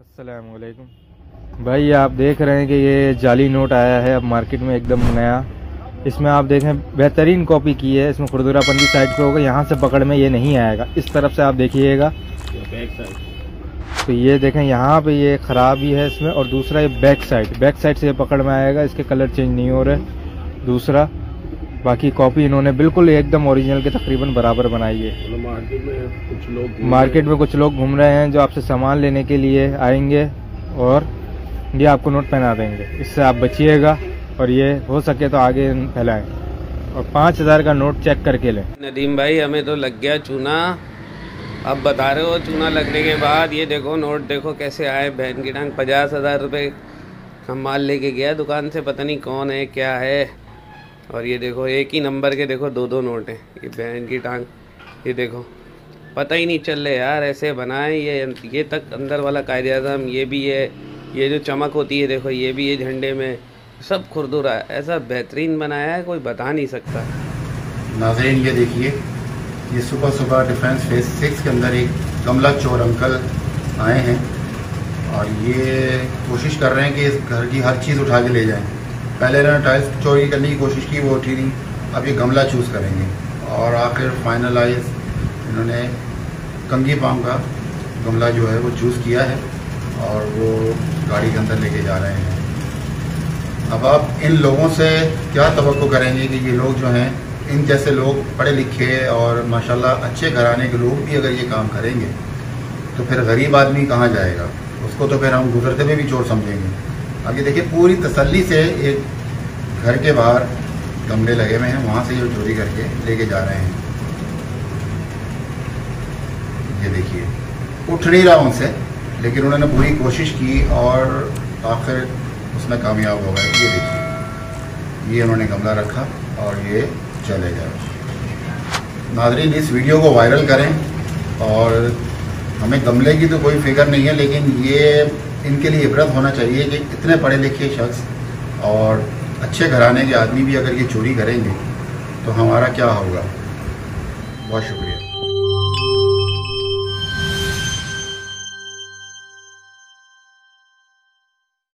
अस्सलामुअलैकुम भाई, आप देख रहे हैं कि ये जाली नोट आया है अब मार्केट में एकदम नया। इसमें आप देखें बेहतरीन कॉपी की है। इसमें खुरदुरापंदी साइड पे होगा, यहाँ से पकड़ में ये नहीं आएगा। इस तरफ से आप देखिएगा तो ये देखें यहाँ पे ये खराबी है इसमें। और दूसरा ये बैक साइड से ये पकड़ में आएगा। इसके कलर चेंज नहीं हो रहे। दूसरा बाकी कॉपी इन्होंने बिल्कुल एकदम ओरिजिनल के तकरीबन बराबर बनाई है। मार्केट में कुछ लोग घूम रहे हैं जो आपसे सामान लेने के लिए आएंगे और ये आपको नोट पहना देंगे। इससे आप बचिएगा और ये हो सके तो आगे फैलाएं। और 5000 का नोट चेक करके लें। नदीम भाई, हमें तो लग गया चूना। अब बता रहे हो चूना लगने के बाद ये देखो नोट देखो कैसे आए। बहन की टांग 50,000 रुपये हम माल लेके गया दुकान से, पता नहीं कौन है क्या है। और ये देखो एक ही नंबर के देखो दो नोट हैं। ये बहन की टांग, ये देखो पता ही नहीं चल रहा यार। ऐसे बनाए ये तक अंदर वाला कायदे-ए-आज़म, ये भी है। ये जो चमक होती है देखो, ये भी है झंडे में। सब खुरदुरा ऐसा बेहतरीन बनाया है, कोई बता नहीं सकता। नाज़रीन ये देखिए, ये सुबह डिफेंस फेज 6 के अंदर एक कमला चोर अंकल आए हैं और ये कोशिश कर रहे हैं कि इस घर की हर चीज़ उठा के ले जाएं। पहले इन्होंने टाइल्स चोरी करने की कोशिश की, वो उठी नहीं। अब ये गमला चूज़ करेंगे और आखिर फाइनलाइज इन्होंने कंगी पाम का गमला जो है वो चूज़ किया है और वो गाड़ी के अंदर लेके जा रहे हैं। अब आप इन लोगों से क्या तवक्को करेंगे कि ये लोग जो हैं, इन जैसे लोग पढ़े लिखे और माशाल्लाह अच्छे घराने के लोग भी अगर ये काम करेंगे तो फिर गरीब आदमी कहाँ जाएगा? उसको तो फिर हम गुजरते हुए भी चोर समझेंगे। अब ये देखिए पूरी तसल्ली से एक घर के बाहर गमले लगे हुए हैं, वहाँ से ये चोरी करके लेके जा रहे हैं। ये देखिए उठ नहीं रहा उनसे, लेकिन उन्होंने पूरी कोशिश की और आखिर उसमें कामयाब हो गए। ये देखिए ये उन्होंने गमला रखा और ये चले गए। नाज़रीन इस वीडियो को वायरल करें। और हमें गमले की तो कोई फिक्र नहीं है, लेकिन ये इनके लिए इबरत होना चाहिए कि इतने पढ़े लिखे शख्स और अच्छे घराने के आदमी भी अगर ये चोरी करेंगे तो हमारा क्या होगा। बहुत शुक्रिया।